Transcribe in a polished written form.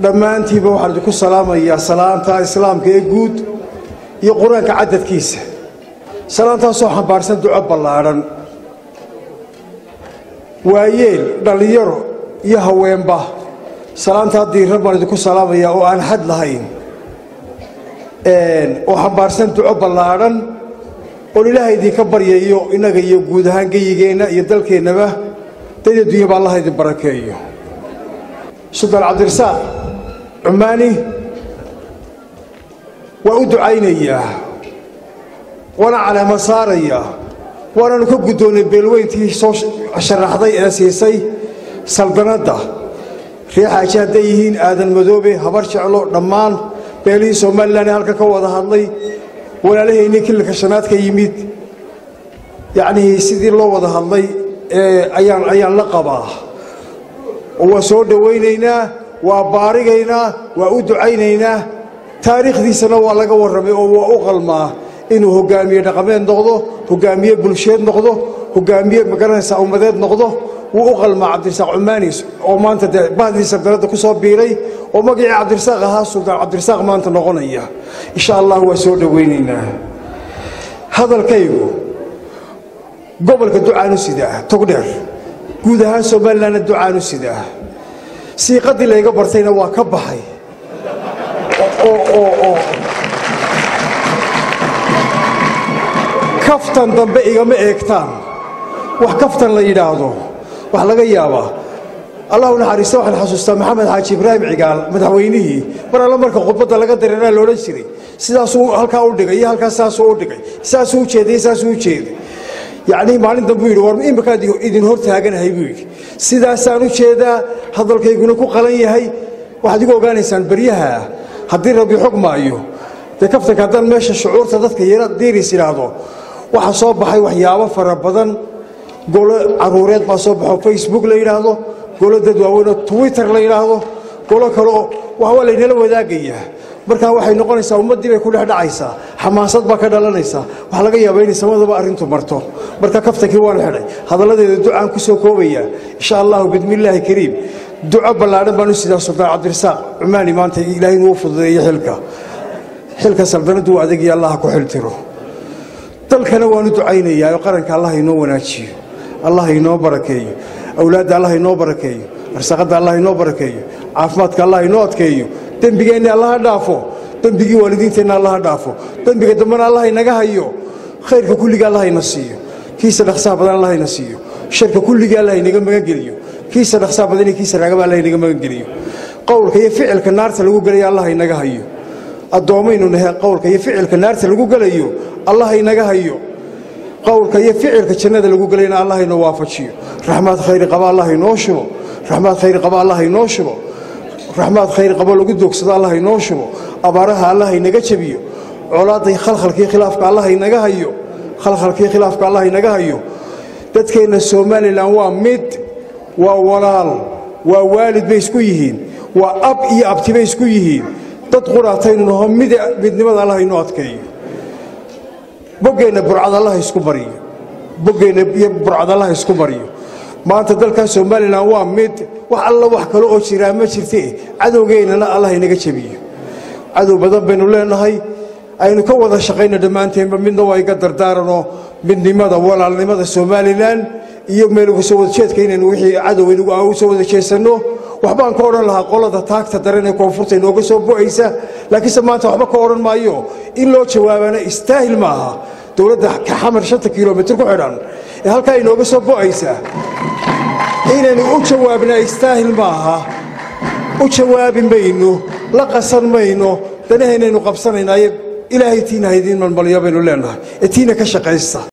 dhammaantiiba waxaan idinku salaamayaa salaanta islaamka ee guud iyo quraanka cadadkiisa salaantaasoo xambaarsan duco ballaaran waayeel dhalinyaro iyo haweenba salaantaa diiran baan idinku salaamayaa oo aan xad lahayn oo xambaarsan duco ballaaran oo ilaahay idinka baryayo inaga iyo guud ahaan geyigeenna iyo dalkeennaba dad adduunyaba allah idin barakeeyo Suldaan Cabdirasaaq Cumaani waa u ducaynayaa waana calaamad saarayaa waana ka guddoonay beelweyntii soo sharaxday ee siisay saldanada riixaaji hadday yihiin aadan madoobe habar jeclo dhammaan beelihii Soomaaliland halka ka wada hadlay walaalahayni kilka shanaad ka yimid yacni sidii loo wada hadlay ayaan la qabaa oo soo dhaweynaynaa waa baarigaynaa waa u ducaynaynaa taariikhdiisana waa laga warramay oo waa u qalmaa inuu hogaamiye dhaqameed noqdo hogaamiye bulsheed noqdo hogaamiye magaranaysa ummadeed noqdo wuu u qalmaa Cabdirasaaq Cumaani oo maanta bahdii sabdarada ku soo biiray oo magacii Cabdirasaaq ahaa Suldaan Cabdirasaaq maanta noqonaya insha Allah waa soo dhaweynaynaa hadalkaygu gobolka ducaanu sidaa togdheer guud ahaan Soomaaliland ducaanu sidaa siiqadii layga bartayna waa ka baxay oo kaftan dambe igama eegtaan wax kaftan la yiraahdo wax laga yaabaa Allahu naxariisto waxaan xasuustaa Maxamed Xaaji Ibraahim Cigaal madaxweynihii mar alla marka khudbada laga dareeraa loo oran jiray sidaas uu halka u dhigay iyo halkaas saas uu dhigay saas uu jeeday يعني ما عندنا بير ورم إيه مكان إذن هرت هاجن هاي بير سيدا سانو شيدا هذا الكي يقولون كو قلني هاي واحد يقول قاني سان بريها هدير ربي حكم أيوه تكفتك هذا ماشى الشعور تذكر يرى ديري سيرادو وحصاب بحي وحياة فربضن قول عرورات بصاب فيسبوك ليرادو قول ددوانو تويتر ليرادو قول كلو وهو اللي نلو ذاقيه marka waxay noqonaysaa ummadii bay ku dhaxaysaa xamaasad ba ka dhalanaysa waxa laga yaabaa in samadaba arintu marto marka kaftankii waan xidhay hadaladeedu ducaan ku soo koobaya insha Allah bidmillaahi kariim duco ballaaran baan u sidaa Suldaan Cabdirasaaq Cumaani maanta Ilaahay inuu fududeeyo xilka saldanadu adeeg iyo Allah ku xiltiro dalkana waan u ducaynayaa qaranka Allah inoo wanaajiyo Allah inoo barakeeyo awlaadda Allah inoo barakeeyo arsaaqada Allah inoo barakeeyo caafimaadka Allah inoo adkeeyo dambigeenna Allah dhaafo dambigi waalidiinteena Allah dhaafo dambiga dambana Allah inaga hayo khayrka kulliga Allah ina siiyo kiisa dhaqsaha badan Allah ina siiyo sharka kulliga Allah inaga magan geliyo kiisa dhaqsaha badan iyo kiisa ragaba Allah inaga magan geliyo qowlka iyo ficilka naarta lagu galayo Allah inaga hayo adoomaynu nahay qowlka iyo ficilka naarta lagu galayo Allah inaga hayo qowlka iyo ficilka jannada lagu galayna Allah inoo waafajiyo raxmad khayr qaba Allah inoo shubo raxmad khayr qaba Allah inoo shubo رحمة خير قبل وجودك صدق الله ينوشوا أبارها الله ينجشبيه علاضي خلق خلافك الله ينجهيو خلق خلافك الله ينجهيو تذكرنا السومالي لأنواع مد وولال ووالد بيسكويهين وأب أبتي بيسكويهين تدخلاتين إنهم مد نمد الله ينواتكي بقينا برعد الله يسكبري بقينا برعد الله يسكبري ما أنت ذلك السومالي لأنواع مد وحلا وحكلو أو شراء ما شرتيه عدو جينا لا الله ينجشبيه عدو بدب بينه لنا هاي أي نكوّد الشقين دمانتين من دوا يقدر دارنا من لماذا ولا لماذا السومالي لان يوم يلقوا سووا شيء كين وحي عدو يلقوا أو سووا شيء سنو وحبان كورن لها قلة تاك تدرنا كونفورتين وقصوا بويسة لكن سمعت وحبا كورن ما يو إلا شوابنا يستاهل معها دولة كحمر 6 كيلومتر كحران هل كاين وقصوا بويسة إنني أجوابنا يستاهل معها أجواب بينه لا قصر بينه تنهينا نقبصنا إلهي تينا هيدين من بليابين لنا تينا كشقيسة